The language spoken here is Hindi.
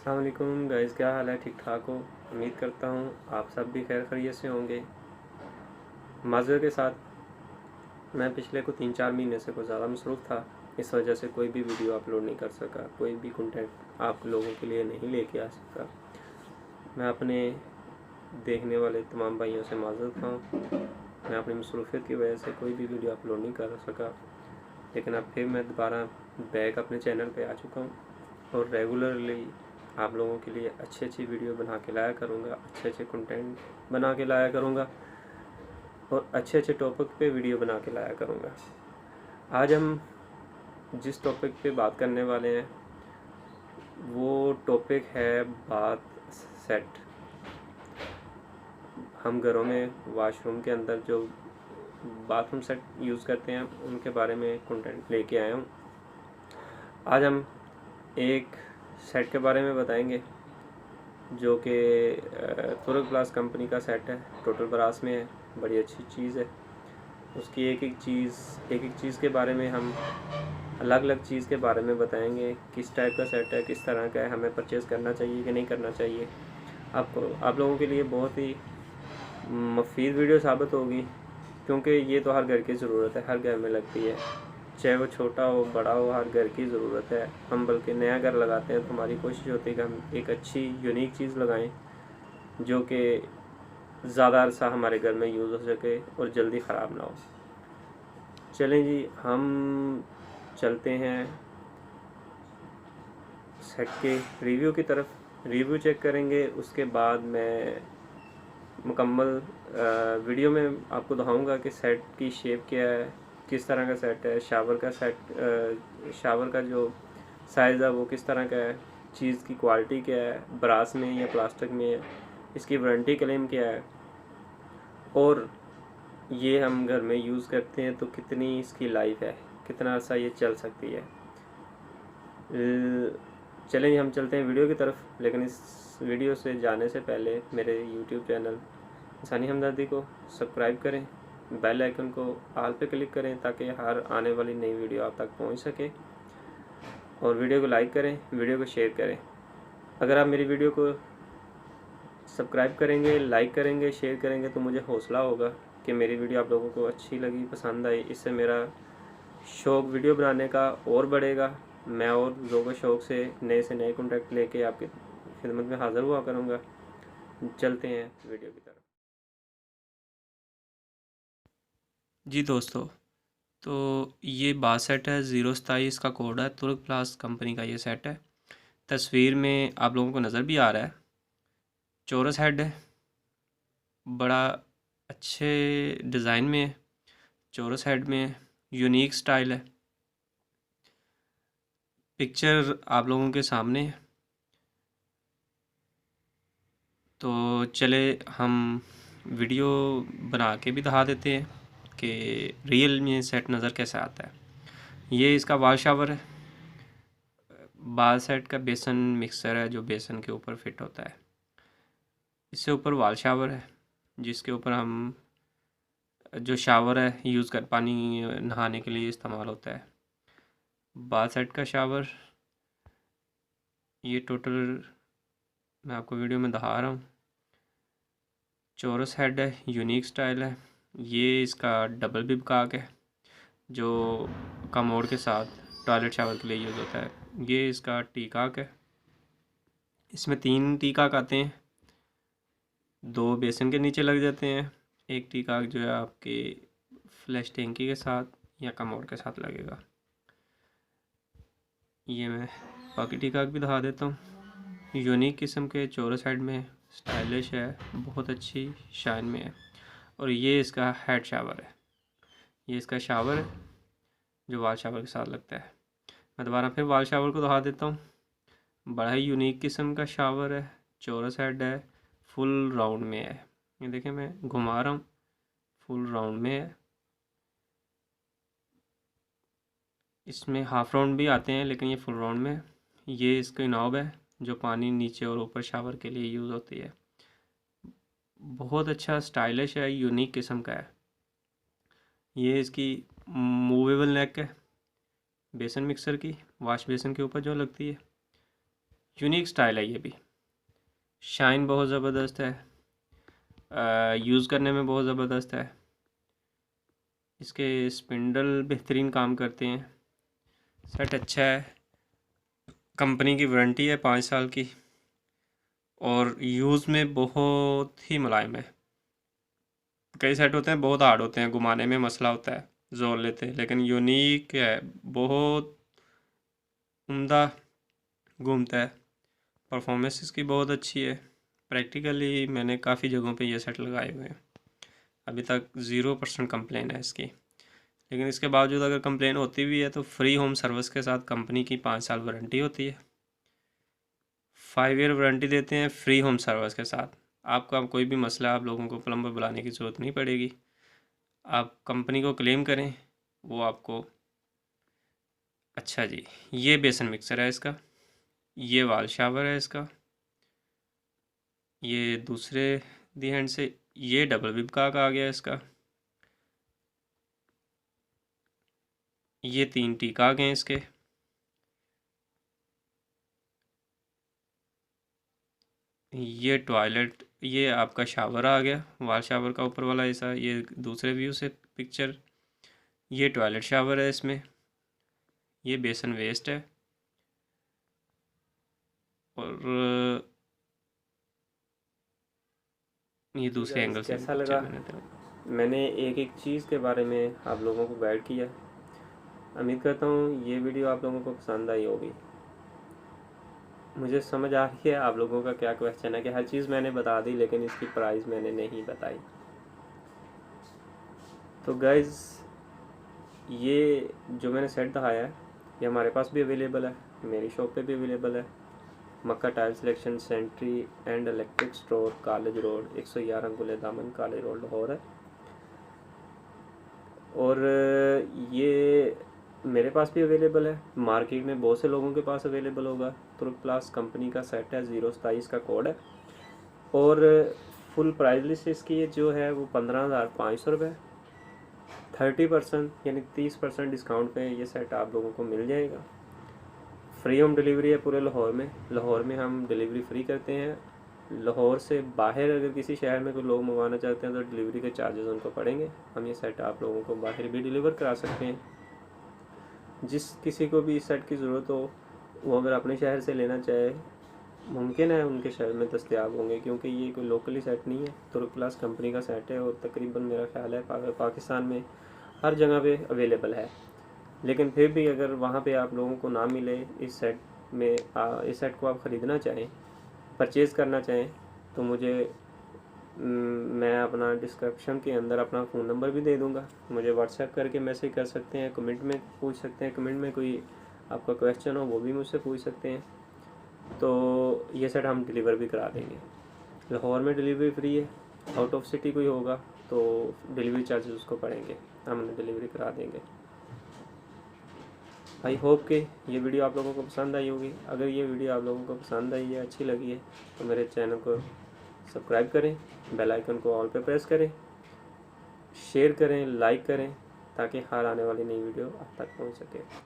अस्सलाम वालेकुम गाइस, क्या हाल है? ठीक ठाक हो? उम्मीद करता हूँ आप सब भी खैर खैरियत से होंगे। माज़रत के साथ मैं पिछले को 3-4 महीने से कुछ ज़्यादा मसरूफ़ था, इस वजह से कोई भी वीडियो अपलोड नहीं कर सका, कोई भी कंटेंट आप लोगों के लिए नहीं लेके आ सका। मैं अपने देखने वाले तमाम भाइयों से माज़रत खां। मैं अपनी मसरूफ़ियत की वजह से कोई भी वीडियो अपलोड नहीं कर सका, लेकिन अब फिर मैं दोबारा बैक अपने चैनल पे आ चुका हूँ और रेगुलरली आप लोगों के लिए अच्छी अच्छी वीडियो बना के लाया करूँगा, अच्छे अच्छे कंटेंट बना के लाया करूँगा और अच्छे अच्छे टॉपिक पे वीडियो बना के लाया करूँगा। आज हम जिस टॉपिक पे बात करने वाले हैं वो टॉपिक है बाथ सेट। हम घरों में वॉशरूम के अंदर जो बाथरूम सेट यूज़ करते हैं उनके बारे में कंटेंट लेके आया हूँ। आज हम एक सेट के बारे में बताएंगे जो कि तुर्क प्लास कंपनी का सेट है, टोटल ब्रास में है, बड़ी अच्छी चीज़ है। उसकी एक एक चीज़ के बारे में हम अलग अलग चीज़ के बारे में बताएंगे, किस टाइप का सेट है, किस तरह का है, हमें परचेज़ करना चाहिए कि नहीं करना चाहिए। आप लोगों के लिए बहुत ही मुफीद वीडियो साबित होगी, क्योंकि ये तो हर घर की ज़रूरत है, हर घर में लगती है, चाहे वो छोटा हो बड़ा हो, हर घर की ज़रूरत है। हम बल्कि नया घर लगाते हैं तो हमारी कोशिश होती है कि हम एक अच्छी यूनिक चीज़ लगाएं जो कि ज़्यादा अरसा हमारे घर में यूज़ हो सके और जल्दी ख़राब ना हो। चलें जी, हम चलते हैं सेट के रिव्यू की तरफ। रिव्यू चेक करेंगे, उसके बाद मैं मुकम्मल वीडियो में आपको दिखाऊंगा कि सेट की शेप क्या है, किस तरह का सेट है, शावर का जो साइज़ है वो किस तरह का है, चीज़ की क्वालिटी क्या है, ब्रास में या प्लास्टिक में है, इसकी वारंटी क्लेम क्या है, और ये हम घर में यूज़ करते हैं तो कितनी इसकी लाइफ है, कितना अर्सा ये चल सकती है। चलें हम चलते हैं वीडियो की तरफ, लेकिन इस वीडियो से जाने से पहले मेरे यूट्यूब चैनल इंसानी हमदर्दी को सब्सक्राइब करें, बेल आइकन को ऑल पे क्लिक करें ताकि हर आने वाली नई वीडियो आप तक पहुंच सके, और वीडियो को लाइक करें, वीडियो को शेयर करें। अगर आप मेरी वीडियो को सब्सक्राइब करेंगे, लाइक करेंगे, शेयर करेंगे तो मुझे हौसला होगा कि मेरी वीडियो आप लोगों को अच्छी लगी, पसंद आई। इससे मेरा शौक़ वीडियो बनाने का और बढ़ेगा। मैं और लोगों शौक़ से नए कॉन्टेंट लेके आपकी खिदमत में हाज़िर हुआ करूँगा। चलते हैं वीडियो की तरफ। जी दोस्तों, तो ये बाथ सेट है, 027 का कोड है, तुर्क प्लास कंपनी का ये सेट है। तस्वीर में आप लोगों को नज़र भी आ रहा है, चौरस हेड है, बड़ा अच्छे डिज़ाइन में है, चौरस हेड में यूनिक स्टाइल है। पिक्चर आप लोगों के सामने है, तो चले हम वीडियो बना के भी दिखा देते हैं कि रियल में सेट नज़र कैसे आता है। ये इसका वॉल शावर है, बाथ सेट का बेसन मिक्सर है जो बेसन के ऊपर फिट होता है। इससे ऊपर वॉल शावर है जिसके ऊपर हम जो शावर है यूज़ कर पानी नहाने के लिए इस्तेमाल होता है। बाथ सेट का शावर, ये टोटल मैं आपको वीडियो में दिखा रहा हूँ। चौरस हेड है, यूनिक स्टाइल है। ये इसका डबल बिब काक है जो कमोड के साथ टॉयलेट शावर के लिए यूज़ होता है। ये इसका टी काक है, इसमें 3 टी काक आते हैं, 2 बेसन के नीचे लग जाते हैं, एक टी काक जो है आपके फ्लैश टैंकी के साथ या कमोड के साथ लगेगा। ये मैं बाकी टी काक भी दिखा देता हूँ। यूनिक किस्म के चौरस हेड में, स्टाइलिश है, बहुत अच्छी शाइन में है। और ये इसका हेड शावर है, ये इसका शावर है जो वॉल शावर के साथ लगता है। मैं दोबारा फिर वॉल शावर को दिखा देता हूँ। बड़ा ही यूनिक किस्म का शावर है, चौरस हेड है, फुल राउंड में है। ये देखें, मैं घुमा रहा हूँ, फुल राउंड में है। इसमें हाफ राउंड भी आते हैं लेकिन ये फुल राउंड में है। ये इसकी नॉब है जो पानी नीचे और ऊपर शावर के लिए यूज़ होती है। बहुत अच्छा स्टाइलिश है, यूनिक किस्म का है। ये इसकी मूवेबल नेक है बेसन मिक्सर की, वाश बेसन के ऊपर जो लगती है। यूनिक स्टाइल है ये भी। शाइन बहुत ज़बरदस्त है, यूज़ करने में बहुत ज़बरदस्त है। इसके स्पिंडल बेहतरीन काम करते हैं। सेट अच्छा है, कंपनी की वारंटी है 5 साल की, और यूज़ में बहुत ही मुलायम है। कई सेट होते हैं बहुत हार्ड होते हैं, घुमाने में मसला होता है, जोर लेते हैं, लेकिन यूनिक है, बहुत उम्दा घूमता है। परफॉर्मेंस इसकी बहुत अच्छी है। प्रैक्टिकली मैंने काफ़ी जगहों पे ये सेट लगाए हुए हैं, अभी तक 0% कंप्लेन है इसकी। लेकिन इसके बावजूद अगर कंप्लेन होती भी है तो फ्री होम सर्विस के साथ कंपनी की 5 साल वारंटी होती है, 5 ईयर वारंटी देते हैं फ्री होम सर्विस के साथ। आपका कोई भी मसला, आप लोगों को प्लम्बर बुलाने की ज़रूरत नहीं पड़ेगी। आप कंपनी को क्लेम करें, वो आपको। अच्छा जी, ये बेसन मिक्सर है इसका, ये वाल शावर है इसका, ये दूसरे दी हैंड से ये डबल विप का आ गया इसका, ये 3 टीका आ गए इसके, ये टॉयलेट, ये आपका शावर आ गया, वाल शावर का ऊपर वाला ऐसा, ये दूसरे व्यू से पिक्चर, ये टॉयलेट शावर है इसमें, ये बेसन वेस्ट है, और ये दूसरे एंगल से कैसा पिक्चर लगा? मैंने एक एक चीज़ के बारे में आप लोगों को गाइड किया। उम्मीद करता हूँ ये वीडियो आप लोगों को पसंद आई होगी। मुझे समझ आ रही है आप लोगों का क्या क्वेश्चन है कि हर चीज़ मैंने बता दी लेकिन इसकी प्राइस मैंने नहीं बताई। तो गाइज़, ये जो मैंने सेट दिखाया है ये हमारे पास भी अवेलेबल है, मेरी शॉप पे भी अवेलेबल है। Mecca tile selection centre and electric store, college road, 111 Gule दामन, कॉलेज रोड, लाहौर है। और ये मेरे पास भी अवेलेबल है, मार्केट में बहुत से लोगों के पास अवेलेबल होगा। तुर्क प्लास कंपनी का सेट है, 027 का कोड है, और फुल प्राइस लिस्ट इसकी जो है वो 15,500 रुपये। 30% यानी 30% डिस्काउंट पे ये सेट आप लोगों को मिल जाएगा। फ्री होम डिलीवरी है पूरे लाहौर में। लाहौर में हम डिलीवरी फ्री करते हैं। लाहौर से बाहर अगर किसी शहर में कोई लोग मंगवाना चाहते हैं तो डिलीवरी के चार्जेस उनको पड़ेंगे। हम ये सेट आप लोगों को बाहर भी डिलीवर करा सकते हैं। जिस किसी को भी इस सेट की ज़रूरत हो वो अगर अपने शहर से लेना चाहे, मुमकिन है उनके शहर में दस्तयाब होंगे, क्योंकि ये कोई लोकली सेट नहीं है, तुर्क प्लस कंपनी का सेट है, और तकरीबन मेरा ख्याल है पाकिस्तान में हर जगह पे अवेलेबल है। लेकिन फिर भी अगर वहाँ पे आप लोगों को ना मिले इस सेट में, इस सेट को आप ख़रीदना चाहें, परचेज़ करना चाहें, तो मुझे मैं अपना डिस्क्रिप्शन के अंदर अपना फ़ोन नंबर भी दे दूँगा। मुझे व्हाट्सएप करके मैसेज कर सकते हैं, कमेंट में पूछ सकते हैं, कमेंट में कोई आपका क्वेश्चन हो वो भी मुझसे पूछ सकते हैं। तो ये सेट हम डिलीवर भी करा देंगे। लाहौर में डिलीवरी फ्री है, आउट ऑफ सिटी कोई होगा तो डिलीवरी चार्जेस उसको पड़ेंगे, हम उन्हें डिलीवरी करा देंगे। आई होप कि ये वीडियो आप लोगों को पसंद आई होगी। अगर ये वीडियो आप लोगों को पसंद आई है, अच्छी लगी है, तो मेरे चैनल को सब्सक्राइब करें, बेल आइकन को ऑल पे प्रेस करें, शेयर करें, लाइक करें, ताकि हर आने वाली नई वीडियो आप तक पहुंच सके।